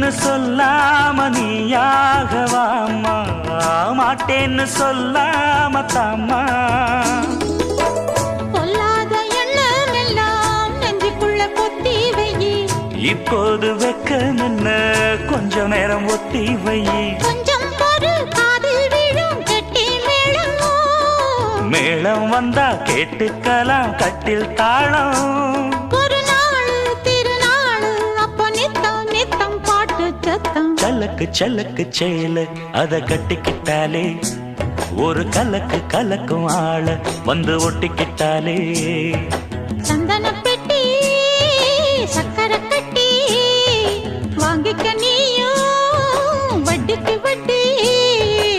மாட்டேன்னு சொல்லாம நீயாகவாமா, மாட்டேன்னு சொல்லாம தாமா. சொல்லாத எண்ணம் எல்லாம் நெஞ்சுக்குள்ள பொத்தி வையி. இப்போது வெக்கம் என்ன, கொஞ்ச நேரம் ஒத்தி வையி. கொஞ்சம் பொறு, காதில் விழும் கெட்டி மேளம். மேளம் வந்தா கேட்டுக்கலாம் கட்டில் தாளம். ஒரு நாள் திருநாள் அப்ப நித்தம் நித்தம் பாட்டு சத்தம். சலக்கு சலக்கு சேல அத கட்டிக்கிட்டாலே, ஒரு கலக்கு கலக்கும் ஆள வந்து ஒட்டிக்கிட்டாலே. சந்தன பெட்டி சக்கரை கட்டி வாங்கிக்க நீயும் வட்டிக்கு வட்டி.